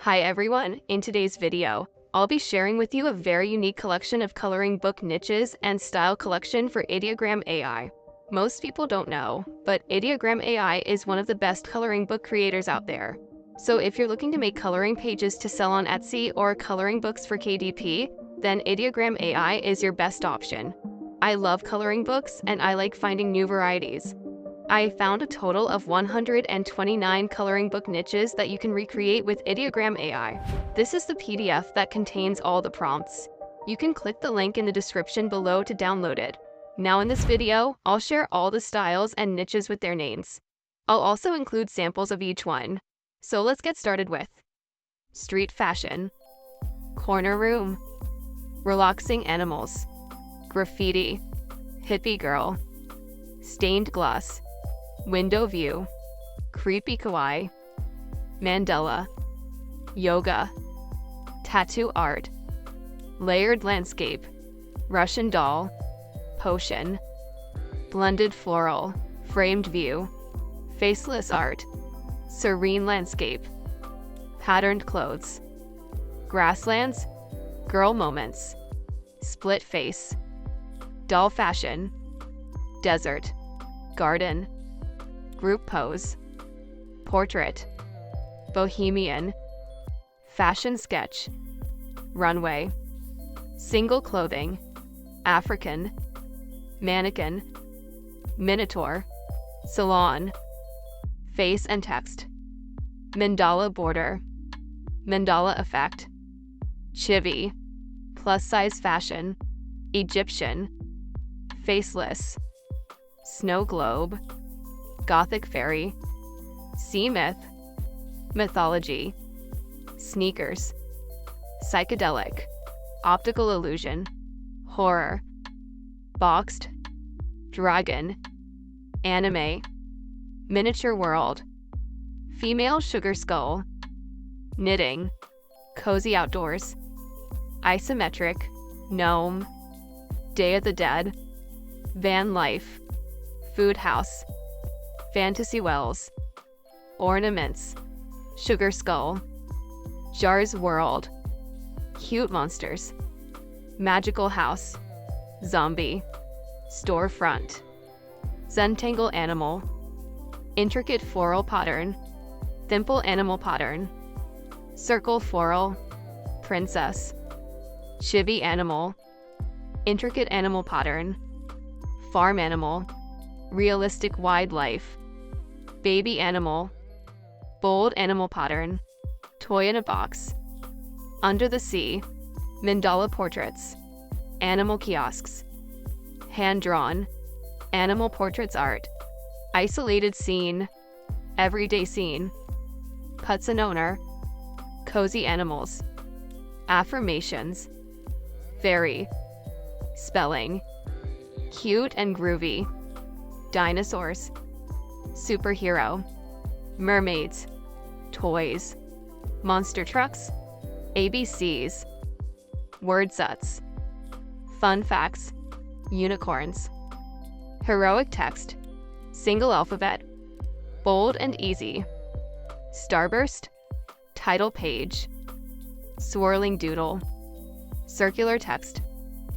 Hi everyone, in today's video, I'll be sharing with you a very unique collection of coloring book niches and style collection for Ideogram AI. Most people don't know, but Ideogram AI is one of the best coloring book creators out there. So if you're looking to make coloring pages to sell on Etsy or coloring books for KDP, then Ideogram AI is your best option. I love coloring books and I like finding new varieties. I found a total of 129 coloring book niches that you can recreate with Ideogram AI. This is the PDF that contains all the prompts. You can click the link in the description below to download it. Now in this video, I'll share all the styles and niches with their names. I'll also include samples of each one. So let's get started with street fashion, corner room, relaxing animals, graffiti, hippie girl, stained glass, window view, creepy kawaii, mandala, yoga, tattoo art, layered landscape, Russian doll, potion, blended floral, framed view, faceless art, serene landscape, patterned clothes, grasslands, girl moments, split face, doll fashion, desert, garden, group pose, portrait, bohemian, fashion sketch, runway, single clothing, African, mannequin, minotaur, salon, face and text, mandala border, mandala effect, chibi, plus size fashion, Egyptian, faceless, snow globe, Gothic fairy, sea myth, mythology, sneakers, psychedelic, optical illusion, horror, boxed, dragon, anime, miniature world, female sugar skull, knitting, cozy outdoors, isometric, gnome, Day of the Dead, van life, food house, fantasy wells, ornaments, sugar skull, jars world, cute monsters, magical house, zombie, storefront, zentangle animal, intricate floral pattern, thimble animal pattern, circle floral, princess, chibi animal, intricate animal pattern, farm animal, realistic wildlife, baby animal, bold animal pattern, toy in a box, under the sea, mandala portraits, animal kiosks, hand-drawn, animal portraits art, isolated scene, everyday scene, pets and owner, cozy animals, affirmations, fairy, spelling, cute and groovy, dinosaurs, superhero, mermaids, toys, monster trucks, ABCs, word sets, fun facts, unicorns, heroic text, single alphabet, bold and easy, starburst, title page, swirling doodle, circular text,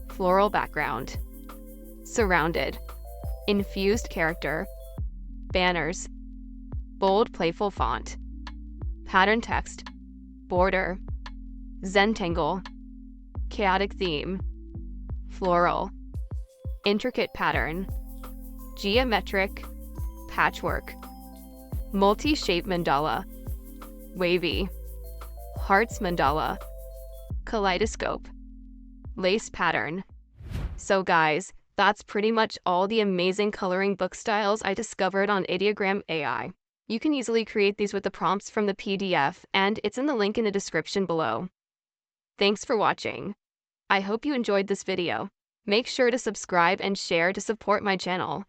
floral background, surrounded, infused character, banners, bold playful font, pattern text, border, zentangle, chaotic theme, floral, intricate pattern, geometric, patchwork, multi-shape mandala, wavy, hearts mandala, kaleidoscope, lace pattern. So guys, that's pretty much all the amazing coloring book styles I discovered on Ideogram AI. You can easily create these with the prompts from the PDF, and it's in the link in the description below. Thanks for watching. I hope you enjoyed this video. Make sure to subscribe and share to support my channel.